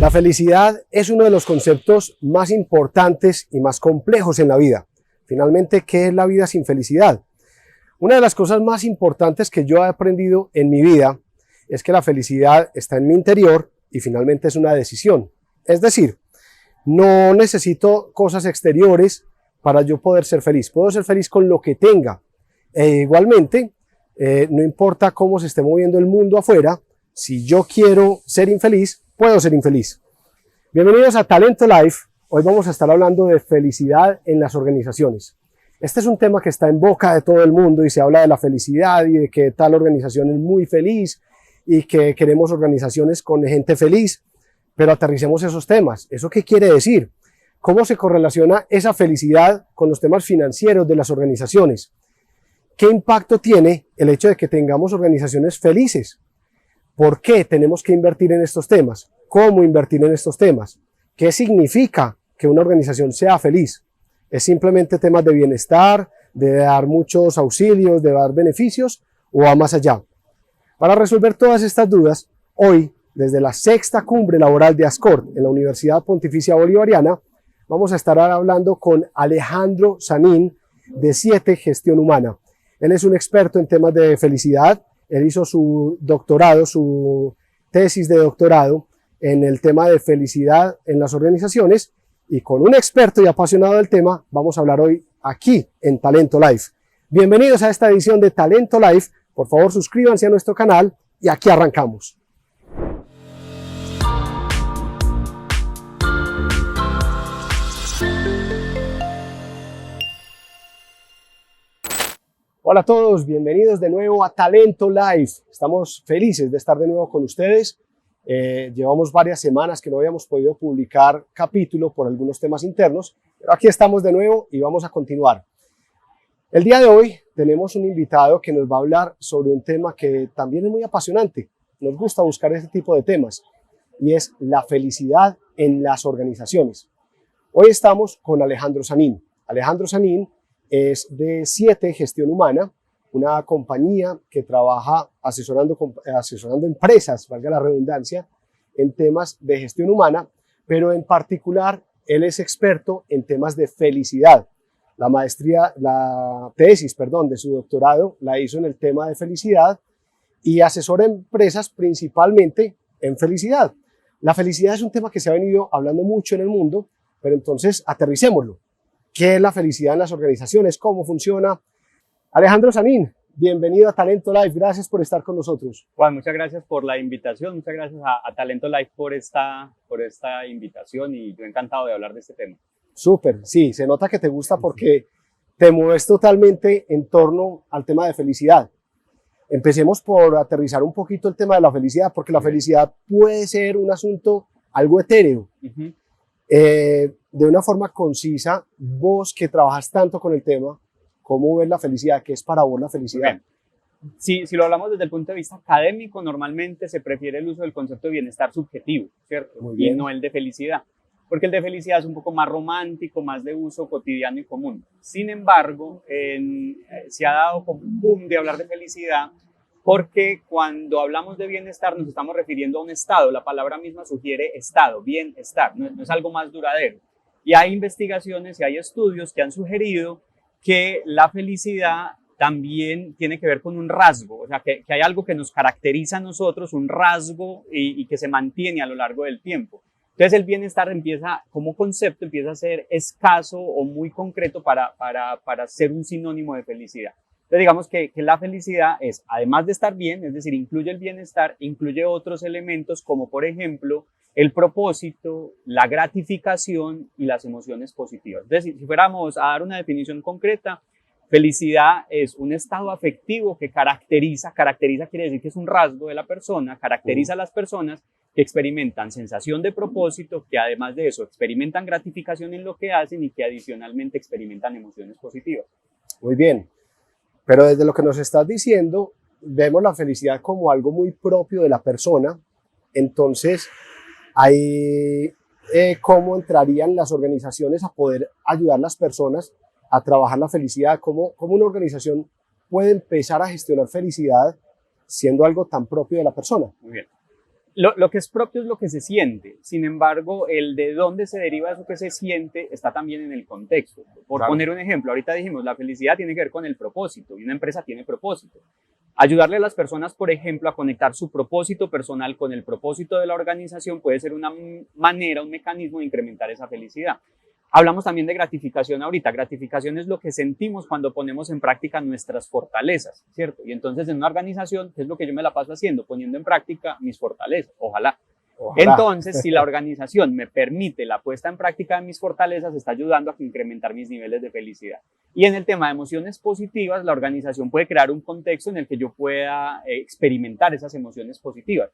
La felicidad es uno de los conceptos más importantes y más complejos en la vida. Finalmente, ¿qué es la vida sin felicidad? Una de las cosas más importantes que yo he aprendido en mi vida es que la felicidad está en mi interior y finalmente es una decisión. Es decir, no necesito cosas exteriores para yo poder ser feliz. Puedo ser feliz con lo que tenga. Igualmente, no importa cómo se esté moviendo el mundo afuera, si yo quiero ser infeliz, puedo ser infeliz. Bienvenidos a Talento Life. Hoy vamos a estar hablando de felicidad en las organizaciones. Este es un tema que está en boca de todo el mundo y se habla de la felicidad y de que tal organización es muy feliz y que queremos organizaciones con gente feliz, pero aterricemos esos temas. ¿Eso qué quiere decir? ¿Cómo se correlaciona esa felicidad con los temas financieros de las organizaciones? ¿Qué impacto tiene el hecho de que tengamos organizaciones felices? ¿Por qué tenemos que invertir en estos temas? ¿Cómo invertir en estos temas? ¿Qué significa que una organización sea feliz? ¿Es simplemente temas de bienestar, de dar muchos auxilios, de dar beneficios o va más allá? Para resolver todas estas dudas, hoy, desde la sexta cumbre laboral de Ascort en la Universidad Pontificia Bolivariana, vamos a estar hablando con Alejandro Sanín de 7 Gestión Humana. Él es un experto en temas de felicidad. Él hizo su doctorado, su tesis de doctorado en el tema de felicidad en las organizaciones y con un experto y apasionado del tema vamos a hablar hoy aquí en Talento Life. Bienvenidos a esta edición de Talento Life. Por favor, suscríbanse a nuestro canal y aquí arrancamos. Hola a todos, bienvenidos de nuevo a Talento Life. Estamos felices de estar de nuevo con ustedes. Llevamos varias semanas que no habíamos podido publicar capítulo por algunos temas internos, pero aquí estamos de nuevo y vamos a continuar. El día de hoy tenemos un invitado que nos va a hablar sobre un tema que también es muy apasionante. Nos gusta buscar este tipo de temas y es la felicidad en las organizaciones. Hoy estamos con Alejandro Sanín. Alejandro Sanín es de 7 Gestión Humana, una compañía que trabaja asesorando empresas, valga la redundancia, en temas de gestión humana, pero en particular él es experto en temas de felicidad. La tesis de su doctorado la hizo en el tema de felicidad y asesora empresas principalmente en felicidad. La felicidad es un tema que se ha venido hablando mucho en el mundo, pero entonces aterricémoslo. ¿Qué es la felicidad en las organizaciones? ¿Cómo funciona? Alejandro Sanín, bienvenido a Talento Life. Gracias por estar con nosotros. Juan, muchas gracias por la invitación. Muchas gracias a Talento Life por esta invitación y yo encantado de hablar de este tema. Súper, sí, se nota que te gusta porque te mueves totalmente en torno al tema de felicidad. Empecemos por aterrizar un poquito el tema de la felicidad, porque la felicidad puede ser un asunto algo etéreo. De una forma concisa, vos que trabajas tanto con el tema, ¿cómo ves la felicidad? ¿Qué es para vos la felicidad? Si lo hablamos desde el punto de vista académico, normalmente se prefiere el uso del concepto de bienestar subjetivo, ¿cierto? Muy bien. Y no el de felicidad, porque el de felicidad es un poco más romántico, más de uso cotidiano y común. Sin embargo, se ha dado como un boom de hablar de felicidad porque cuando hablamos de bienestar nos estamos refiriendo a un estado. La palabra misma sugiere estado, bienestar, no es algo más duradero. Y hay investigaciones y hay estudios que han sugerido que la felicidad también tiene que ver con un rasgo, o sea, que hay algo que nos caracteriza a nosotros, un rasgo y que se mantiene a lo largo del tiempo. Entonces el bienestar como concepto, empieza a ser escaso o muy concreto para ser un sinónimo de felicidad. Entonces digamos que la felicidad es, además de estar bien, es decir, incluye el bienestar, incluye otros elementos como por ejemplo el propósito, la gratificación y las emociones positivas. Entonces, si fuéramos a dar una definición concreta, felicidad es un estado afectivo que caracteriza quiere decir que es un rasgo de la persona, caracteriza a las personas que experimentan sensación de propósito, que además de eso experimentan gratificación en lo que hacen y que adicionalmente experimentan emociones positivas. Muy bien, pero desde lo que nos estás diciendo, vemos la felicidad como algo muy propio de la persona, entonces ahí cómo entrarían las organizaciones a poder ayudar a las personas a trabajar la felicidad, cómo una organización puede empezar a gestionar felicidad siendo algo tan propio de la persona. Muy bien. Lo que es propio es lo que se siente. Sin embargo, el de dónde se deriva eso que se siente está también en el contexto. Por Claro. poner un ejemplo, ahorita dijimos, la felicidad tiene que ver con el propósito y una empresa tiene propósito. Ayudarle a las personas, por ejemplo, a conectar su propósito personal con el propósito de la organización puede ser una manera, un mecanismo de incrementar esa felicidad. Hablamos también de gratificación ahorita. Gratificación es lo que sentimos cuando ponemos en práctica nuestras fortalezas, ¿cierto? Y entonces en una organización, ¿qué es lo que yo me la paso haciendo? Poniendo en práctica mis fortalezas, ojalá. Ojalá. Entonces, si la organización me permite la puesta en práctica de mis fortalezas, está ayudando a incrementar mis niveles de felicidad. Y en el tema de emociones positivas, la organización puede crear un contexto en el que yo pueda experimentar esas emociones positivas.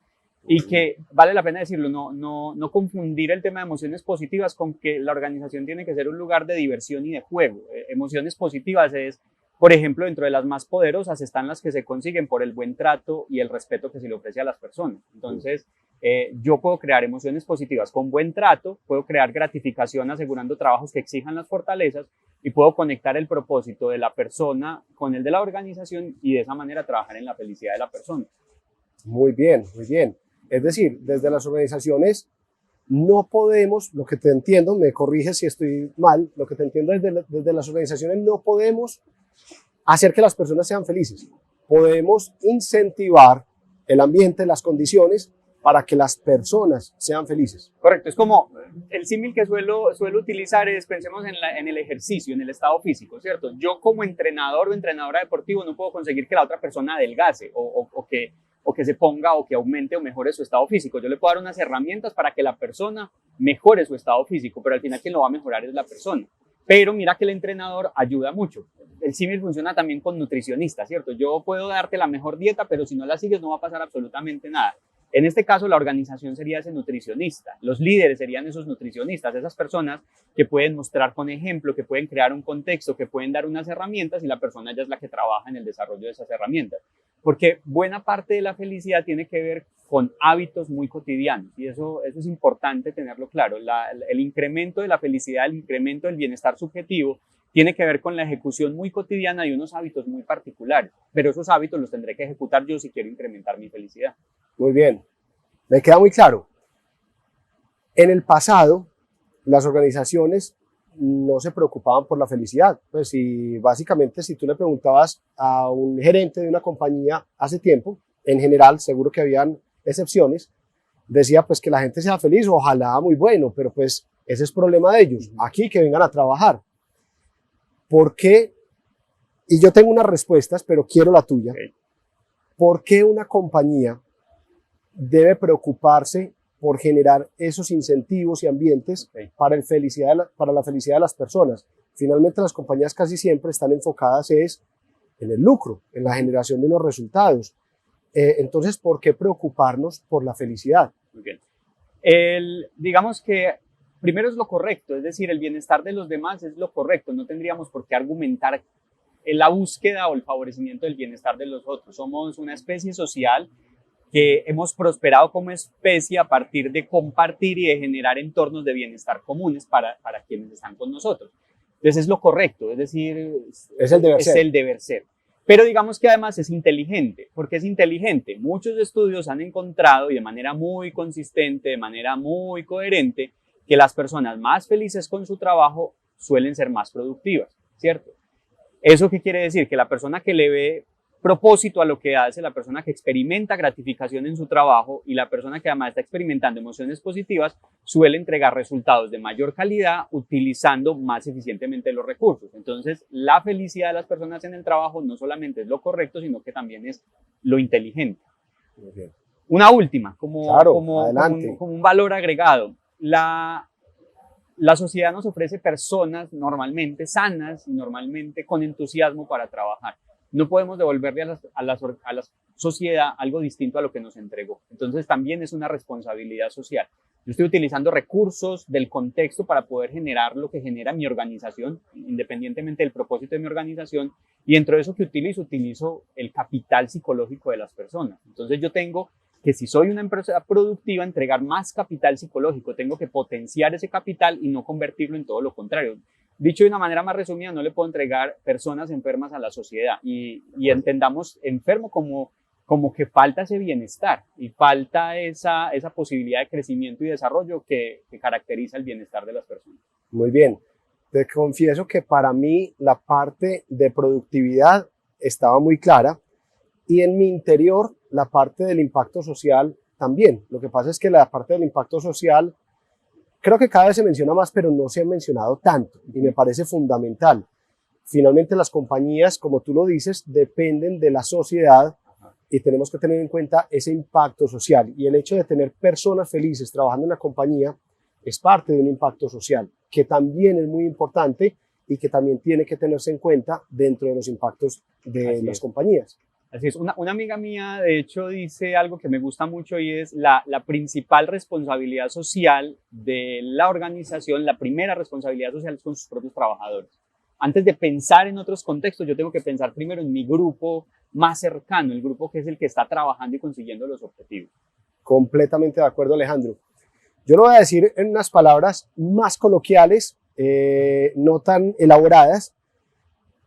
Y que vale la pena decirlo, no confundir el tema de emociones positivas con que la organización tiene que ser un lugar de diversión y de juego. Emociones positivas es, por ejemplo, dentro de las más poderosas están las que se consiguen por el buen trato y el respeto que se le ofrece a las personas. Entonces, yo puedo crear emociones positivas con buen trato, puedo crear gratificación asegurando trabajos que exijan las fortalezas y puedo conectar el propósito de la persona con el de la organización y de esa manera trabajar en la felicidad de la persona. Muy bien, muy bien. Es decir, desde las organizaciones no podemos, lo que te entiendo, me corriges si estoy mal, lo que te entiendo desde las organizaciones no podemos hacer que las personas sean felices. Podemos incentivar el ambiente, las condiciones para que las personas sean felices. Correcto, es como el símil que suelo utilizar es, pensemos en el ejercicio, en el estado físico, ¿cierto? Yo como entrenador o entrenadora deportivo no puedo conseguir que la otra persona adelgace o que se ponga o que aumente o mejore su estado físico. Yo le puedo dar unas herramientas para que la persona mejore su estado físico, pero al final quien lo va a mejorar es la persona. Pero mira que el entrenador ayuda mucho. El símil funciona también con nutricionistas, ¿cierto? Yo puedo darte la mejor dieta, pero si no la sigues no va a pasar absolutamente nada. En este caso, la organización sería ese nutricionista. Los líderes serían esos nutricionistas, esas personas que pueden mostrar con ejemplo, que pueden crear un contexto, que pueden dar unas herramientas y la persona ya es la que trabaja en el desarrollo de esas herramientas. Porque buena parte de la felicidad tiene que ver con hábitos muy cotidianos y eso es importante tenerlo claro. El incremento de la felicidad, el incremento del bienestar subjetivo tiene que ver con la ejecución muy cotidiana de unos hábitos muy particulares, pero esos hábitos los tendré que ejecutar yo si quiero incrementar mi felicidad. Muy bien, me queda muy claro. En el pasado, las organizaciones no se preocupaban por la felicidad. Pues si básicamente si tú le preguntabas a un gerente de una compañía hace tiempo, en general, seguro que habían excepciones, decía pues que la gente sea feliz, ojalá muy bueno, pero pues ese es problema de ellos. Aquí que vengan a trabajar. ¿Por qué? Y yo tengo unas respuestas, pero quiero la tuya. Okay. ¿Por qué una compañía debe preocuparse por generar esos incentivos y ambientes para la felicidad de las personas? Finalmente las compañías casi siempre están enfocadas en el lucro, en la generación de unos resultados. Entonces, ¿por qué preocuparnos por la felicidad? Muy bien. Digamos que primero es lo correcto, es decir, el bienestar de los demás es lo correcto, no tendríamos por qué argumentar la búsqueda o el favorecimiento del bienestar de los otros. Somos una especie social que hemos prosperado como especie a partir de compartir y de generar entornos de bienestar comunes para quienes están con nosotros. Entonces es lo correcto, es decir, es el deber ser. Pero digamos que además es inteligente. ¿Por qué es inteligente? Muchos estudios han encontrado y de manera muy consistente, de manera muy coherente, que las personas más felices con su trabajo suelen ser más productivas, ¿cierto? ¿Eso qué quiere decir? Que la persona que le ve propósito a lo que hace, la persona que experimenta gratificación en su trabajo y la persona que además está experimentando emociones positivas suele entregar resultados de mayor calidad utilizando más eficientemente los recursos. Entonces, la felicidad de las personas en el trabajo no solamente es lo correcto, sino que también es lo inteligente. Muy bien. Una última, como un valor agregado. La sociedad nos ofrece personas normalmente sanas y normalmente con entusiasmo para trabajar. No podemos devolverle a la sociedad algo distinto a lo que nos entregó. Entonces también es una responsabilidad social. Yo estoy utilizando recursos del contexto para poder generar lo que genera mi organización, independientemente del propósito de mi organización, y dentro de eso que utilizo el capital psicológico de las personas. Entonces yo tengo que, si soy una empresa productiva, entregar más capital psicológico, tengo que potenciar ese capital y no convertirlo en todo lo contrario. Dicho de una manera más resumida, no le puedo entregar personas enfermas a la sociedad y entendamos enfermo como como que falta ese bienestar y falta esa posibilidad de crecimiento y desarrollo que caracteriza el bienestar de las personas. Muy bien. Te confieso que para mí la parte de productividad estaba muy clara y en mi interior la parte del impacto social también. Lo que pasa es que la parte del impacto social creo que cada vez se menciona más, pero no se ha mencionado tanto y me parece fundamental. Finalmente las compañías, como tú lo dices, dependen de la sociedad y tenemos que tener en cuenta ese impacto social. Y el hecho de tener personas felices trabajando en la compañía es parte de un impacto social, que también es muy importante y que también tiene que tenerse en cuenta dentro de los impactos de las compañías. Así es, una amiga mía de hecho dice algo que me gusta mucho y es la principal responsabilidad social de la organización, la primera responsabilidad social es con sus propios trabajadores. Antes de pensar en otros contextos, yo tengo que pensar primero en mi grupo más cercano, el grupo que es el que está trabajando y consiguiendo los objetivos. Completamente de acuerdo, Alejandro. Yo lo voy a decir en unas palabras más coloquiales, no tan elaboradas.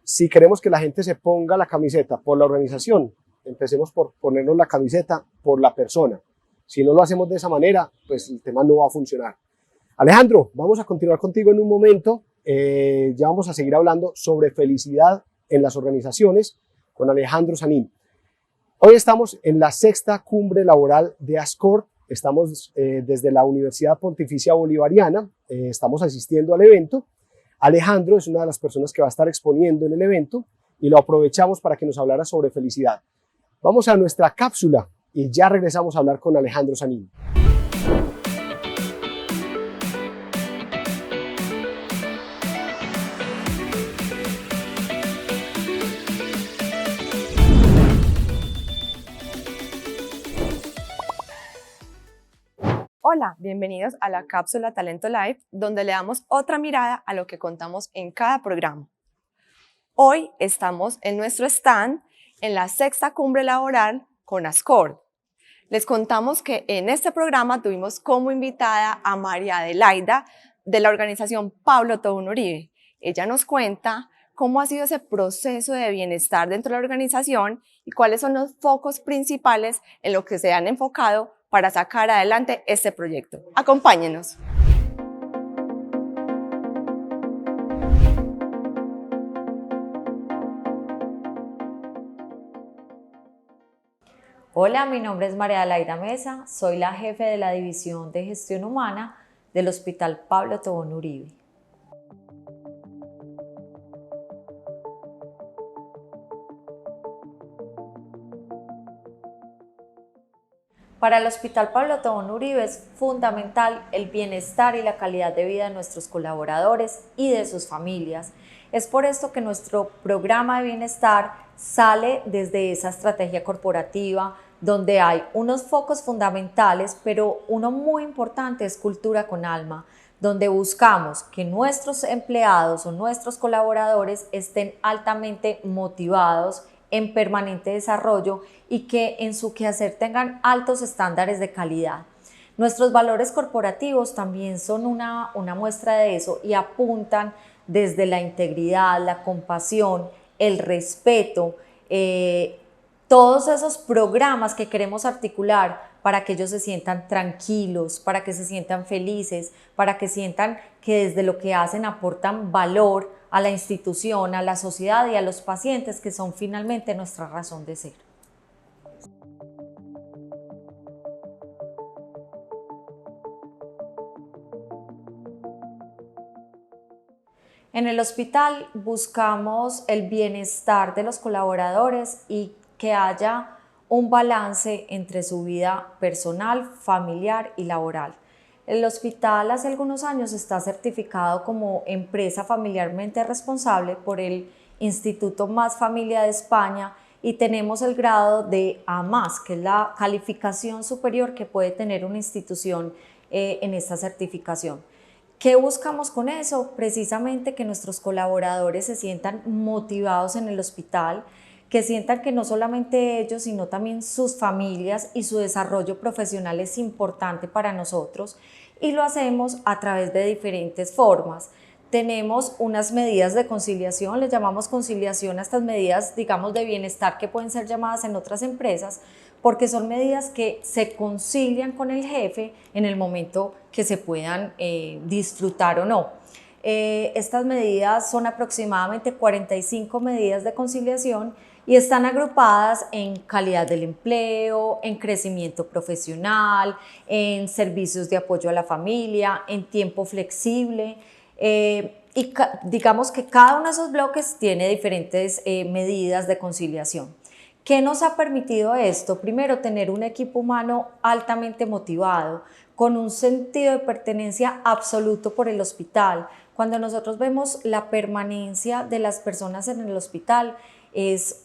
Si queremos que la gente se ponga la camiseta por la organización, empecemos por ponernos la camiseta por la persona. Si no lo hacemos de esa manera, pues el tema no va a funcionar. Alejandro, vamos a continuar contigo en un momento. Ya vamos a seguir hablando sobre felicidad en las organizaciones con Alejandro Sanín. Hoy estamos en la sexta cumbre laboral de Ascor. Estamos desde la Universidad Pontificia Bolivariana, estamos asistiendo al evento. Alejandro es una de las personas que va a estar exponiendo en el evento y lo aprovechamos para que nos hablara sobre felicidad. Vamos a nuestra cápsula y ya regresamos a hablar con Alejandro Sanín. Hola, bienvenidos a la cápsula Talento Live, donde le damos otra mirada a lo que contamos en cada programa. Hoy estamos en nuestro stand en la sexta cumbre laboral con Ascor. Les contamos que en este programa tuvimos como invitada a María Adelaida de la organización Pablo Tobón Uribe. Ella nos cuenta cómo ha sido ese proceso de bienestar dentro de la organización y cuáles son los focos principales en lo que se han enfocado para sacar adelante este proyecto. Acompáñenos. Hola, mi nombre es María Adelaida Mesa, soy la jefe de la División de Gestión Humana del Hospital Pablo Tobón Uribe. Para el Hospital Pablo Tobón Uribe es fundamental el bienestar y la calidad de vida de nuestros colaboradores y de sus familias. Es por esto que nuestro programa de bienestar sale desde esa estrategia corporativa, donde hay unos focos fundamentales, pero uno muy importante es cultura con alma, donde buscamos que nuestros empleados o nuestros colaboradores estén altamente motivados, en permanente desarrollo y que en su quehacer tengan altos estándares de calidad. Nuestros valores corporativos también son una muestra de eso y apuntan desde la integridad, la compasión, el respeto, todos esos programas que queremos articular para que ellos se sientan tranquilos, para que se sientan felices, para que sientan que desde lo que hacen aportan valor a la institución, a la sociedad y a los pacientes, que son finalmente nuestra razón de ser. En el hospital buscamos el bienestar de los colaboradores y que haya un balance entre su vida personal, familiar y laboral. El hospital hace algunos años está certificado como empresa familiarmente responsable por el Instituto Más Familia de España y tenemos el grado de A+, que es la calificación superior que puede tener una institución en esta certificación. ¿Qué buscamos con eso? Precisamente que nuestros colaboradores se sientan motivados en el hospital, que sientan que no solamente ellos, sino también sus familias y su desarrollo profesional es importante para nosotros y lo hacemos a través de diferentes formas. tenemos unas medidas de conciliación, les llamamos conciliación a estas medidas, digamos, de bienestar que pueden ser llamadas en otras empresas, porque son medidas que se concilian con el jefe en el momento que se puedan disfrutar o no. Estas medidas son aproximadamente 45 medidas de conciliación y están agrupadas en calidad del empleo, en crecimiento profesional, en servicios de apoyo a la familia, en tiempo flexible. Y digamos que cada uno de esos bloques tiene diferentes medidas de conciliación. ¿Qué nos ha permitido esto? Primero, tener un equipo humano altamente motivado, con un sentido de pertenencia absoluto por el hospital. Cuando nosotros vemos la permanencia de las personas en el hospital, es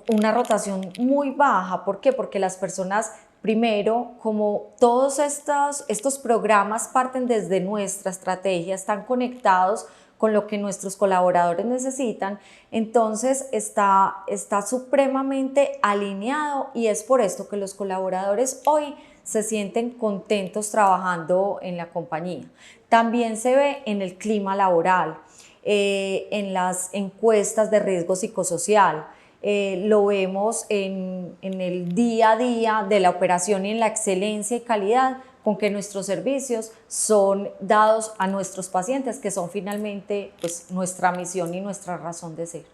una rotación muy baja. ¿Por qué? Porque las personas, primero, como todos estos programas parten desde nuestra estrategia, están conectados con lo que nuestros colaboradores necesitan, entonces está supremamente alineado, y es por esto que los colaboradores hoy se sienten contentos trabajando en la compañía. También se ve en el clima laboral, en las encuestas de riesgo psicosocial, lo vemos en el día a día de la operación y en la excelencia y calidad con que nuestros servicios son dados a nuestros pacientes, que son finalmente pues, nuestra misión y nuestra razón de ser.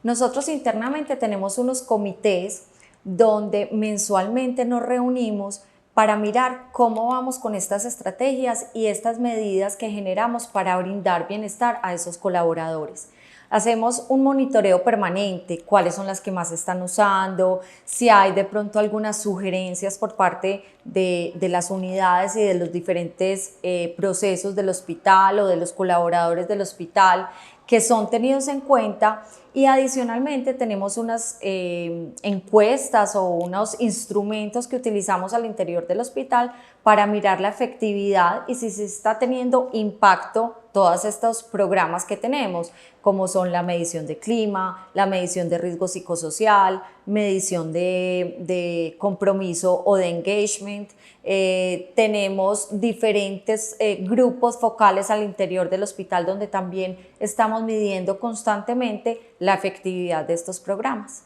Nosotros internamente tenemos unos comités donde mensualmente nos reunimos para mirar cómo vamos con estas estrategias y estas medidas que generamos para brindar bienestar a esos colaboradores. Hacemos un monitoreo permanente, cuáles son las que más están usando, si hay de pronto algunas sugerencias por parte de las unidades y de los diferentes procesos del hospital o de los colaboradores del hospital que son tenidos en cuenta, y adicionalmente tenemos unas encuestas o unos instrumentos que utilizamos al interior del hospital para mirar la efectividad y si se está teniendo impacto todos estos programas que tenemos, como son la medición de clima, la medición de riesgo psicosocial, medición de compromiso o de engagement. Tenemos diferentes grupos focales al interior del hospital donde también estamos midiendo constantemente la efectividad de estos programas.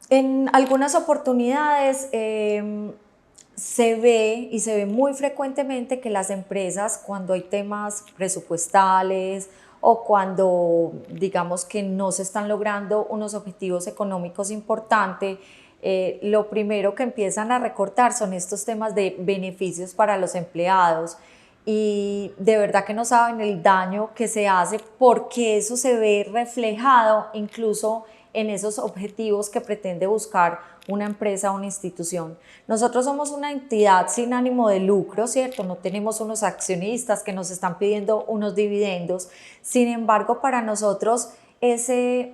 En algunas oportunidades se ve muy frecuentemente que las empresas, cuando hay temas presupuestales o cuando digamos que no se están logrando unos objetivos económicos importantes, lo primero que empiezan a recortar son estos temas de beneficios para los empleados, y de verdad que no saben el daño que se hace, porque eso se ve reflejado incluso en esos objetivos que pretende buscar una empresa o una institución. Nosotros somos una entidad sin ánimo de lucro, ¿cierto? No tenemos unos accionistas que nos están pidiendo unos dividendos. Sin embargo, para nosotros ese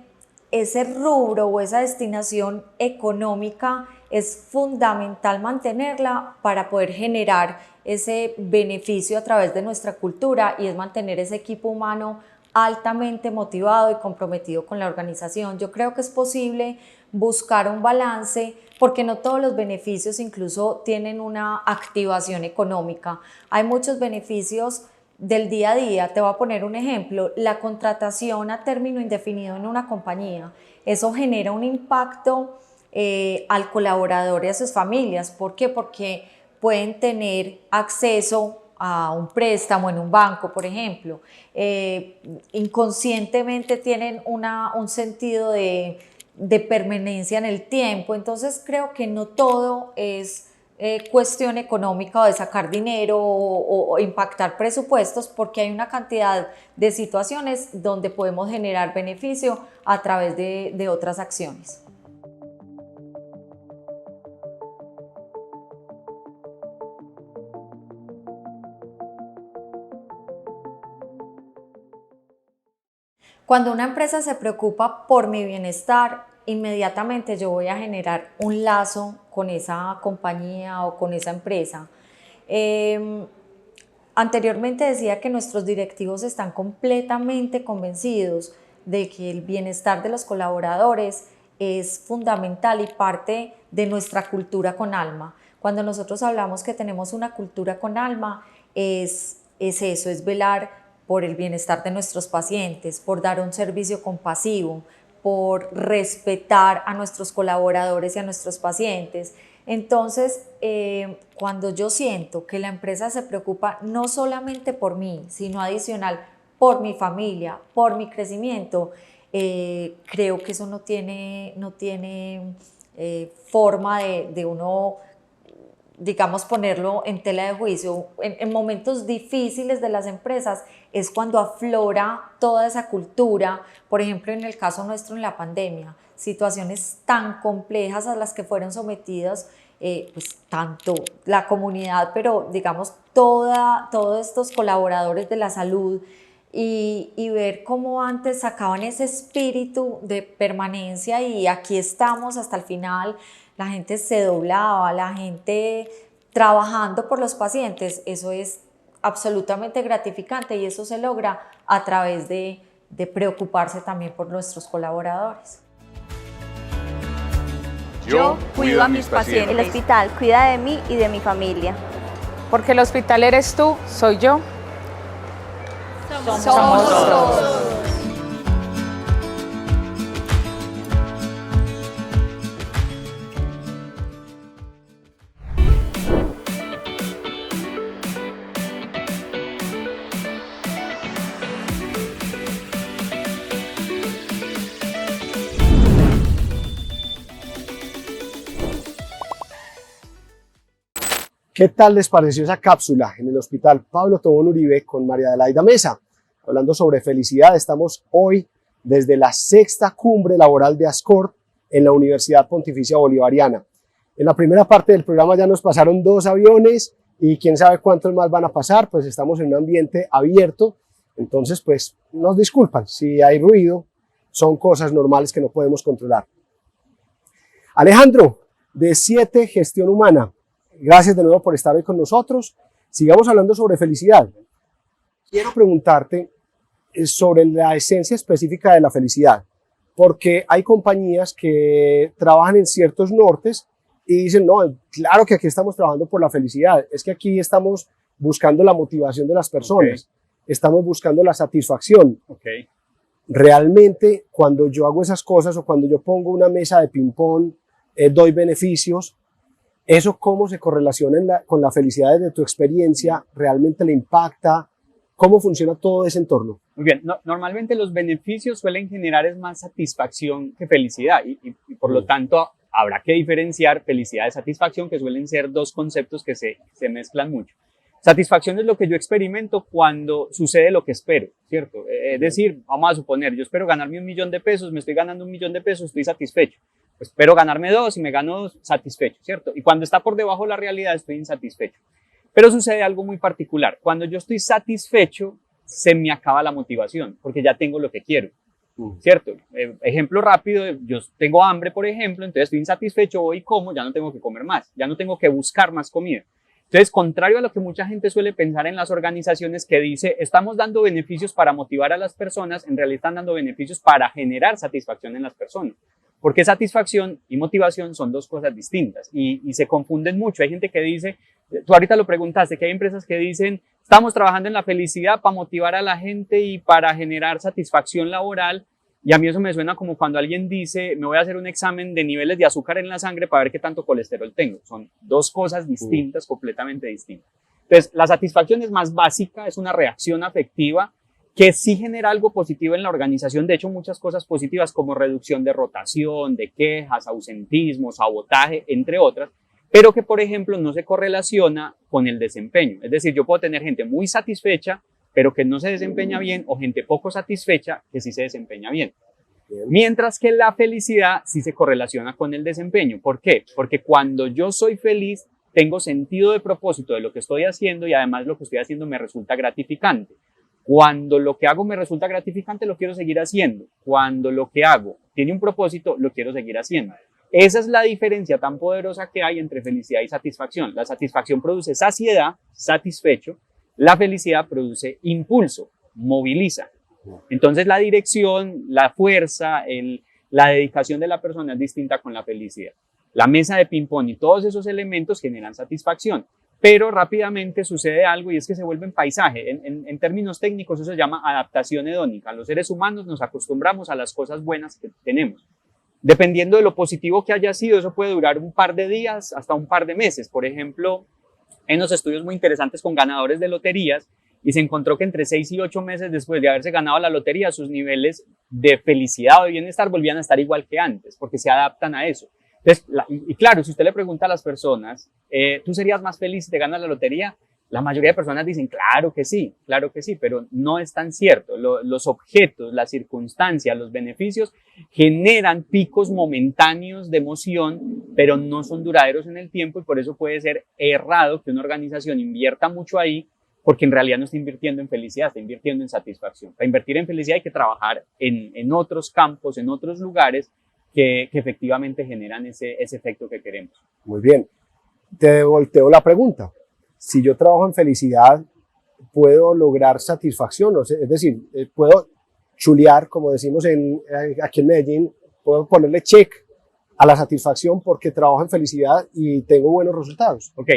rubro o esa destinación económica es fundamental mantenerla para poder generar ese beneficio a través de nuestra cultura, y es mantener ese equipo humano altamente motivado y comprometido con la organización. Yo creo que es posible buscar un balance, porque no todos los beneficios incluso tienen una activación económica. Hay muchos beneficios del día a día. Te voy a poner un ejemplo: la contratación a término indefinido en una compañía. Eso genera un impacto al colaborador y a sus familias. ¿Por qué? Porque pueden tener acceso a un préstamo en un banco, por ejemplo. Inconscientemente tienen un sentido de permanencia en el tiempo. Entonces creo que no todo es cuestión económica o de sacar dinero o impactar presupuestos, porque hay una cantidad de situaciones donde podemos generar beneficio a través de otras acciones. Cuando una empresa se preocupa por mi bienestar, inmediatamente yo voy a generar un lazo con esa compañía o con esa empresa. Anteriormente decía que nuestros directivos están completamente convencidos de que el bienestar de los colaboradores es fundamental y parte de nuestra cultura con alma. Cuando nosotros hablamos que tenemos una cultura con alma, es eso, es velar por el bienestar de nuestros pacientes, por dar un servicio compasivo, por respetar a nuestros colaboradores y a nuestros pacientes. Entonces, cuando yo siento que la empresa se preocupa no solamente por mí, sino adicional por mi familia, por mi crecimiento, creo que eso no tiene forma de uno, digamos, ponerlo en tela de juicio. En momentos difíciles de las empresas es cuando aflora toda esa cultura, por ejemplo, en el caso nuestro en la pandemia, situaciones tan complejas a las que fueron sometidas pues tanto la comunidad, pero digamos todos estos colaboradores de la salud, y ver cómo antes sacaban ese espíritu de permanencia y aquí estamos hasta el final, la gente se doblaba, la gente trabajando por los pacientes. Eso es absolutamente gratificante y eso se logra a través de preocuparse también por nuestros colaboradores. Yo cuido a mis pacientes. El hospital cuida de mí y de mi familia. Porque el hospital eres tú, soy yo. Somos todos. ¿Qué tal les pareció esa cápsula en el Hospital Pablo Tobón Uribe con María Adelaida Mesa? Hablando sobre felicidad, estamos hoy desde la sexta cumbre laboral de ASCORT en la Universidad Pontificia Bolivariana. En la primera parte del programa ya nos pasaron 2 aviones y quién sabe cuántos más van a pasar, pues estamos en un ambiente abierto, entonces pues nos disculpan si hay ruido, son cosas normales que no podemos controlar. Alejandro, de 7 Gestión Humana, gracias de nuevo por estar hoy con nosotros. Sigamos hablando sobre felicidad. Quiero preguntarte sobre la esencia específica de la felicidad, porque hay compañías que trabajan en ciertos nortes y dicen, no, claro que aquí estamos trabajando por la felicidad, es que aquí estamos buscando la motivación de las personas, estamos buscando la satisfacción. Realmente, cuando yo hago esas cosas o cuando yo pongo una mesa de ping-pong, doy beneficios, ¿eso cómo se correlaciona con la felicidad desde tu experiencia? ¿Realmente le impacta? ¿Cómo funciona todo ese entorno? Muy bien, normalmente los beneficios suelen generar es más satisfacción que felicidad y por lo tanto habrá que diferenciar felicidad de satisfacción, que suelen ser 2 conceptos que se mezclan mucho. Satisfacción es lo que yo experimento cuando sucede lo que espero, ¿cierto? Es decir, vamos a suponer, yo espero ganarme 1 millón de pesos, me estoy ganando 1 millón de pesos, estoy satisfecho. Pues espero ganarme 2 y me gano 2, satisfecho, ¿cierto? Y cuando está por debajo de la realidad estoy insatisfecho. Pero sucede algo muy particular. Cuando yo estoy satisfecho, se me acaba la motivación, porque ya tengo lo que quiero, ¿cierto? Ejemplo rápido, yo tengo hambre, por ejemplo, entonces estoy insatisfecho, voy y como, ya no tengo que comer más, ya no tengo que buscar más comida. Entonces, contrario a lo que mucha gente suele pensar en las organizaciones que dice, estamos dando beneficios para motivar a las personas, en realidad están dando beneficios para generar satisfacción en las personas. Porque satisfacción y motivación son 2 cosas distintas y se confunden mucho. Hay gente que dice, tú ahorita lo preguntaste, que hay empresas que dicen, estamos trabajando en la felicidad para motivar a la gente y para generar satisfacción laboral. Y a mí eso me suena como cuando alguien dice, me voy a hacer un examen de niveles de azúcar en la sangre para ver qué tanto colesterol tengo. Son 2 cosas distintas, completamente distintas. Entonces, la satisfacción es más básica, es una reacción afectiva que sí genera algo positivo en la organización. De hecho, muchas cosas positivas como reducción de rotación, de quejas, ausentismo, sabotaje, entre otras, pero que, por ejemplo, no se correlaciona con el desempeño. Es decir, yo puedo tener gente muy satisfecha, pero que no se desempeña bien, o gente poco satisfecha que sí se desempeña bien. Mientras que la felicidad sí se correlaciona con el desempeño. ¿Por qué? Porque cuando yo soy feliz, tengo sentido de propósito de lo que estoy haciendo y además lo que estoy haciendo me resulta gratificante. Cuando lo que hago me resulta gratificante, lo quiero seguir haciendo. Cuando lo que hago tiene un propósito, lo quiero seguir haciendo. esa es la diferencia tan poderosa que hay entre felicidad y satisfacción. La satisfacción produce saciedad, satisfecho. La felicidad produce impulso, moviliza. Entonces la dirección, la fuerza, la dedicación de la persona es distinta con la felicidad. La mesa de ping-pong y todos esos elementos generan satisfacción, pero rápidamente sucede algo y es que se vuelven paisaje. En términos técnicos eso se llama adaptación hedónica. Los seres humanos nos acostumbramos a las cosas buenas que tenemos. Dependiendo de lo positivo que haya sido, eso puede durar un par de días hasta un par de meses. Por ejemplo, en los estudios muy interesantes con ganadores de loterías, y se encontró que entre 6 y 8 meses después de haberse ganado la lotería, sus niveles de felicidad o de bienestar volvían a estar igual que antes, porque se adaptan a eso. Entonces, y claro, si usted le pregunta a las personas, ¿tú serías más feliz si te ganas la lotería? La mayoría de personas dicen, claro que sí, pero no es tan cierto. Los objetos, las circunstancias, los beneficios generan picos momentáneos de emoción, pero no son duraderos en el tiempo y por eso puede ser errado que una organización invierta mucho ahí, porque en realidad no está invirtiendo en felicidad, está invirtiendo en satisfacción. Para invertir en felicidad hay que trabajar en otros campos, en otros lugares que efectivamente generan ese efecto que queremos. Muy bien. Te volteo la pregunta. Si yo trabajo en felicidad, ¿puedo lograr satisfacción? O sea, es decir, ¿puedo chulear, como decimos aquí en Medellín, puedo ponerle check a la satisfacción porque trabajo en felicidad y tengo buenos resultados? Ok,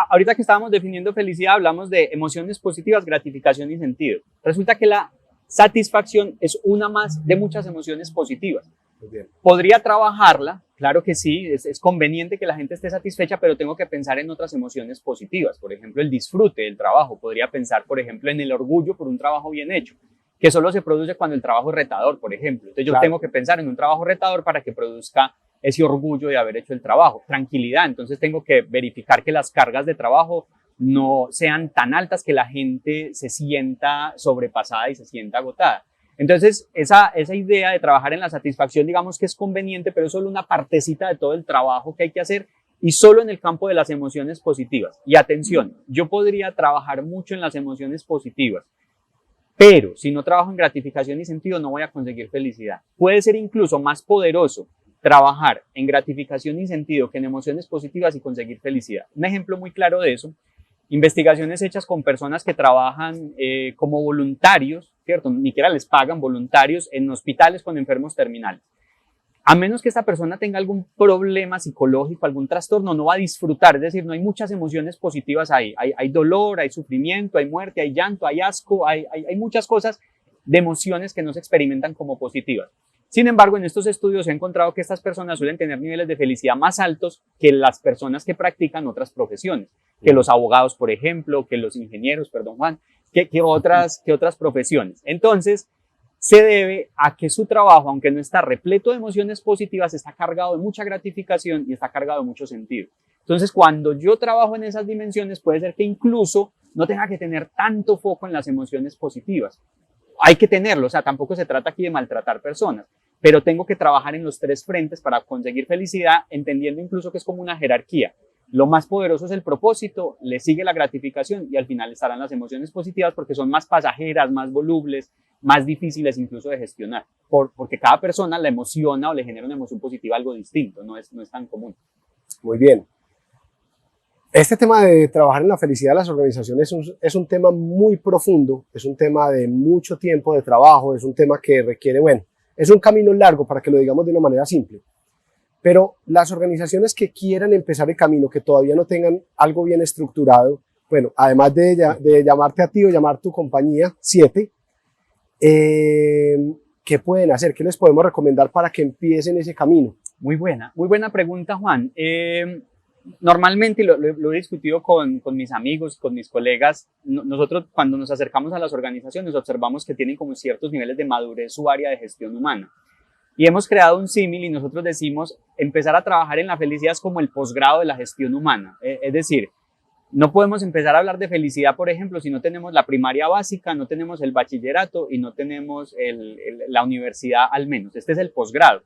ahorita que estábamos definiendo felicidad, hablamos de emociones positivas, gratificación y sentido. Resulta que la satisfacción es una más de muchas emociones positivas. Muy bien. ¿Podría trabajarla? Claro que sí, es conveniente que la gente esté satisfecha, pero tengo que pensar en otras emociones positivas. Por ejemplo, el disfrute del trabajo. Podría pensar, por ejemplo, en el orgullo por un trabajo bien hecho, que solo se produce cuando el trabajo es retador, por ejemplo. Entonces yo tengo que pensar en un trabajo retador para que produzca ese orgullo de haber hecho el trabajo. Tranquilidad, entonces tengo que verificar que las cargas de trabajo no sean tan altas que la gente se sienta sobrepasada y se sienta agotada. Entonces, esa idea de trabajar en la satisfacción, digamos que es conveniente, pero es solo una partecita de todo el trabajo que hay que hacer y solo en el campo de las emociones positivas. Y atención, yo podría trabajar mucho en las emociones positivas, pero si no trabajo en gratificación y sentido, no voy a conseguir felicidad. Puede ser incluso más poderoso trabajar en gratificación y sentido que en emociones positivas y conseguir felicidad. Un ejemplo muy claro de eso: investigaciones hechas con personas que trabajan como voluntarios, ¿cierto? Ni siquiera les pagan, voluntarios en hospitales con enfermos terminales. A menos que esta persona tenga algún problema psicológico, algún trastorno, no va a disfrutar. Es decir, no hay muchas emociones positivas ahí. Hay dolor, hay sufrimiento, hay muerte, hay llanto, hay asco, hay muchas cosas de emociones que no se experimentan como positivas. Sin embargo, en estos estudios se ha encontrado que estas personas suelen tener niveles de felicidad más altos que las personas que practican otras profesiones, que los abogados, por ejemplo, que los ingenieros, perdón Juan, que otras profesiones. Entonces, se debe a que su trabajo, aunque no está repleto de emociones positivas, está cargado de mucha gratificación y está cargado de mucho sentido. Entonces, cuando yo trabajo en esas dimensiones, puede ser que incluso no tenga que tener tanto foco en las emociones positivas. Hay que tenerlo, o sea, tampoco se trata aquí de maltratar personas, pero tengo que trabajar en los 3 frentes para conseguir felicidad, entendiendo incluso que es como una jerarquía. Lo más poderoso es el propósito, le sigue la gratificación y al final estarán las emociones positivas porque son más pasajeras, más volubles, más difíciles incluso de gestionar, porque cada persona la emociona o le genera una emoción positiva algo distinto, no es tan común. Muy bien. Este tema de trabajar en la felicidad de las organizaciones es un tema muy profundo, es un tema de mucho tiempo de trabajo, es un tema que requiere, bueno, es un camino largo para que lo digamos de una manera simple. Pero las organizaciones que quieran empezar el camino, que todavía no tengan algo bien estructurado, bueno, además de llamarte a ti o llamar tu compañía, 7, ¿qué pueden hacer? ¿Qué les podemos recomendar para que empiecen ese camino? Muy buena pregunta, Juan. Normalmente, y lo he discutido con mis amigos, con mis colegas, nosotros cuando nos acercamos a las organizaciones observamos que tienen como ciertos niveles de madurez su área de gestión humana. Y hemos creado un símil y nosotros decimos, empezar a trabajar en la felicidad es como el posgrado de la gestión humana. Es decir, no podemos empezar a hablar de felicidad, por ejemplo, si no tenemos la primaria básica, no tenemos el bachillerato y no tenemos la universidad al menos. Este es el posgrado.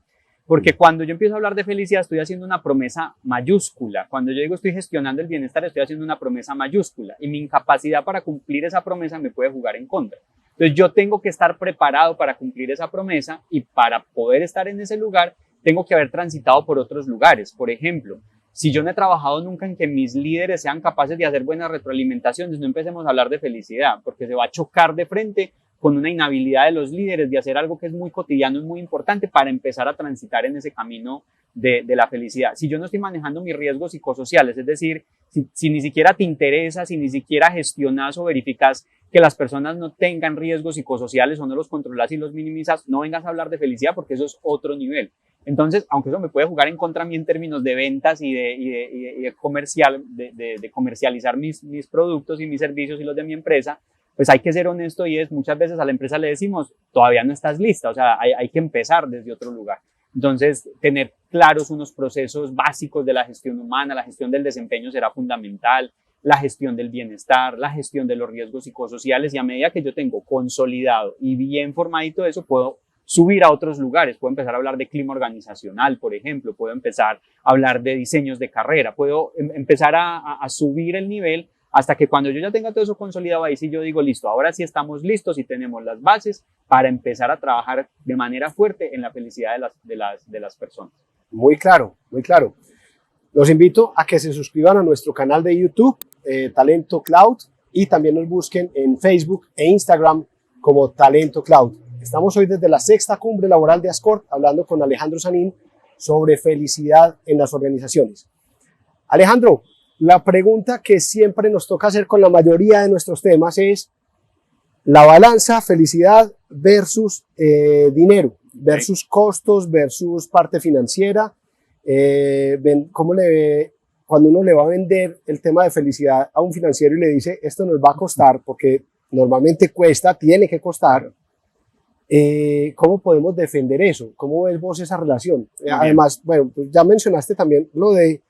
Porque cuando yo empiezo a hablar de felicidad estoy haciendo una promesa mayúscula. Cuando yo digo estoy gestionando el bienestar estoy haciendo una promesa mayúscula. Y mi incapacidad para cumplir esa promesa me puede jugar en contra. Entonces yo tengo que estar preparado para cumplir esa promesa y para poder estar en ese lugar tengo que haber transitado por otros lugares. Por ejemplo, si yo no he trabajado nunca en que mis líderes sean capaces de hacer buenas retroalimentaciones, no empecemos a hablar de felicidad, porque se va a chocar de frente con una inhabilidad de los líderes de hacer algo que es muy cotidiano y muy importante para empezar a transitar en ese camino de la felicidad. Si yo no estoy manejando mis riesgos psicosociales, es decir, si ni siquiera te interesa, si ni siquiera gestionas o verificas que las personas no tengan riesgos psicosociales o no los controlas y los minimizas, no vengas a hablar de felicidad porque eso es otro nivel. Entonces, aunque eso me puede jugar en contra a mí en términos de ventas y de comercializar mis productos y mis servicios y los de mi empresa, pues hay que ser honesto y muchas veces a la empresa le decimos, todavía no estás lista, o sea, hay que empezar desde otro lugar. Entonces, tener claros unos procesos básicos de la gestión humana, la gestión del desempeño será fundamental, la gestión del bienestar, la gestión de los riesgos psicosociales, y a medida que yo tengo consolidado y bien formadito eso, puedo subir a otros lugares, puedo empezar a hablar de clima organizacional, por ejemplo, puedo empezar a hablar de diseños de carrera, puedo empezar a subir el nivel hasta que cuando yo ya tenga todo eso consolidado, ahí sí yo digo, listo, ahora sí estamos listos y tenemos las bases para empezar a trabajar de manera fuerte en la felicidad de las personas. Muy claro, muy claro. Los invito a que se suscriban a nuestro canal de YouTube, Talento Cloud, y también nos busquen en Facebook e Instagram como Talento Cloud. Estamos hoy desde la sexta cumbre laboral de Ascort hablando con Alejandro Sanín sobre felicidad en las organizaciones. Alejandro, la pregunta que siempre nos toca hacer con la mayoría de nuestros temas es la balanza felicidad versus dinero, versus costos, versus parte financiera. ¿Cómo le ve cuando uno le va a vender el tema de felicidad a un financiero y le dice esto nos va a costar, porque normalmente cuesta, tiene que costar? ¿Cómo podemos defender eso? ¿Cómo ves vos esa relación? Además, bueno, pues ya mencionaste también lo de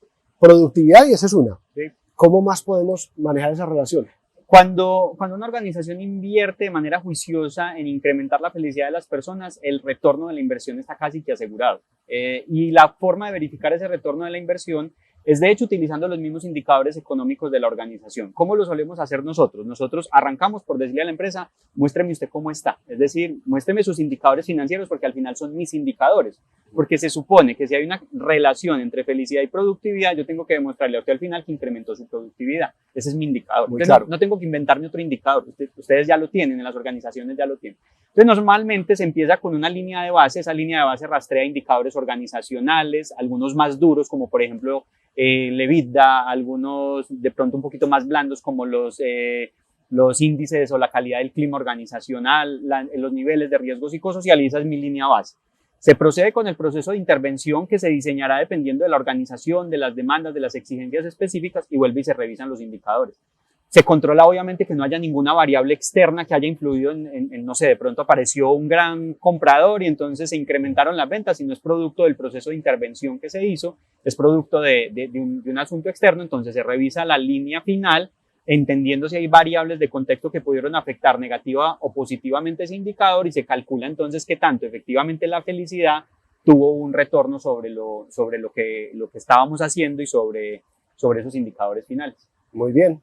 productividad y esa es una. Sí. ¿Cómo más podemos manejar esa relación? Cuando una organización invierte de manera juiciosa en incrementar la felicidad de las personas, el retorno de la inversión está casi que asegurado. Y la forma de verificar ese retorno de la inversión es de hecho utilizando los mismos indicadores económicos de la organización. ¿Cómo lo solemos hacer nosotros? Nosotros arrancamos por decirle a la empresa, muéstreme usted cómo está. Es decir, muéstreme sus indicadores financieros porque al final son mis indicadores. Porque se supone que si hay una relación entre felicidad y productividad, yo tengo que demostrarle a usted al final que incrementó su productividad. Ese es mi indicador. Muy claro. No tengo que inventarme otro indicador. Ustedes ya lo tienen, en las organizaciones ya lo tienen. Entonces, normalmente se empieza con una línea de base. Esa línea de base rastrea indicadores organizacionales, algunos más duros, como por ejemplo el EBITDA, algunos de pronto un poquito más blandos, como los índices o la calidad del clima organizacional, los niveles de riesgo psicosocial, y esa es mi línea base. Se procede con el proceso de intervención que se diseñará dependiendo de la organización, de las demandas, de las exigencias específicas, y vuelve y se revisan los indicadores. Se controla obviamente que no haya ninguna variable externa que haya influido no sé, de pronto apareció un gran comprador y entonces se incrementaron las ventas, y no es producto del proceso de intervención que se hizo, es producto de un asunto externo. Entonces se revisa la línea final, entendiendo si hay variables de contexto que pudieron afectar negativa o positivamente ese indicador, y se calcula entonces qué tanto efectivamente la felicidad tuvo un retorno sobre lo que estábamos haciendo y sobre esos indicadores finales. Muy bien.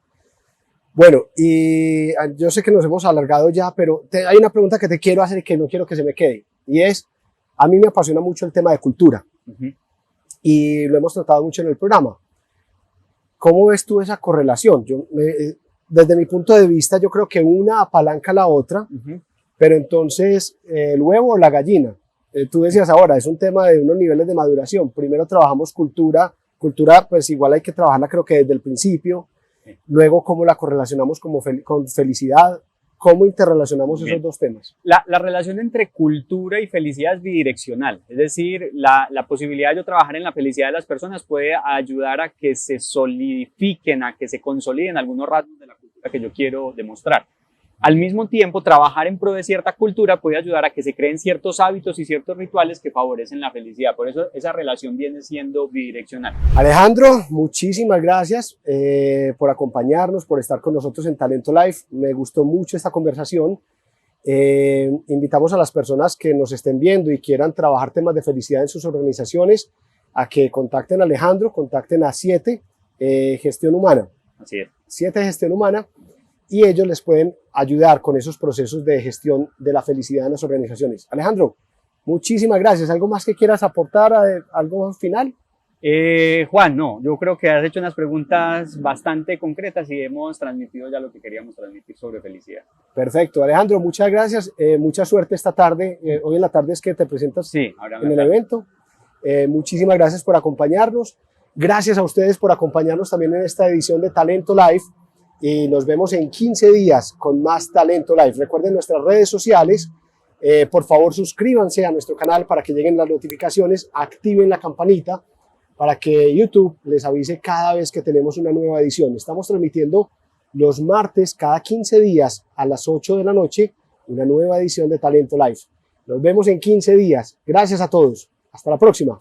Bueno, y yo sé que nos hemos alargado ya, pero hay una pregunta que te quiero hacer y que no quiero que se me quede, y es, a mí me apasiona mucho el tema de cultura, y lo hemos tratado mucho en el programa. ¿Cómo ves tú esa correlación? Desde mi punto de vista, yo creo que una apalanca a la otra, pero entonces, ¿el huevo o la gallina? Tú decías ahora, es un tema de unos niveles de maduración. Primero trabajamos cultura pues igual hay que trabajarla creo que desde el principio. Luego, ¿cómo la correlacionamos con felicidad? ¿Cómo interrelacionamos esos dos temas? La relación entre cultura y felicidad es bidireccional. Es decir, la posibilidad de yo trabajar en la felicidad de las personas puede ayudar a que se solidifiquen, a que se consoliden algunos rasgos de la cultura que yo quiero demostrar. Al mismo tiempo, trabajar en pro de cierta cultura puede ayudar a que se creen ciertos hábitos y ciertos rituales que favorecen la felicidad. Por eso esa relación viene siendo bidireccional. Alejandro, muchísimas gracias por acompañarnos, por estar con nosotros en Talento Live. Me gustó mucho esta conversación. Invitamos a las personas que nos estén viendo y quieran trabajar temas de felicidad en sus organizaciones a que contacten a Alejandro, contacten a 7 Gestión Humana. Así es. 7 Gestión Humana. Y ellos les pueden ayudar con esos procesos de gestión de la felicidad en las organizaciones. Alejandro, Muchísimas gracias. ¿Algo más que quieras aportar? ¿Algo final? Juan, no, yo creo que has hecho unas preguntas bastante concretas y hemos transmitido ya lo que queríamos transmitir sobre felicidad. Perfecto. Alejandro, muchas gracias. Mucha suerte esta tarde. Hoy en la tarde es que te presentas Sí, ahora en el evento. Muchísimas gracias por acompañarnos. Gracias a ustedes por acompañarnos también en esta edición de Talento Live. Y nos vemos en 15 días con más Talento Live. Recuerden nuestras redes sociales. Por favor, suscríbanse a nuestro canal para que lleguen las notificaciones. Activen la campanita para que YouTube les avise cada vez que tenemos una nueva edición. Estamos transmitiendo los martes cada 15 días a las 8 de la noche una nueva edición de Talento Live. Nos vemos en 15 días. Gracias a todos. Hasta la próxima.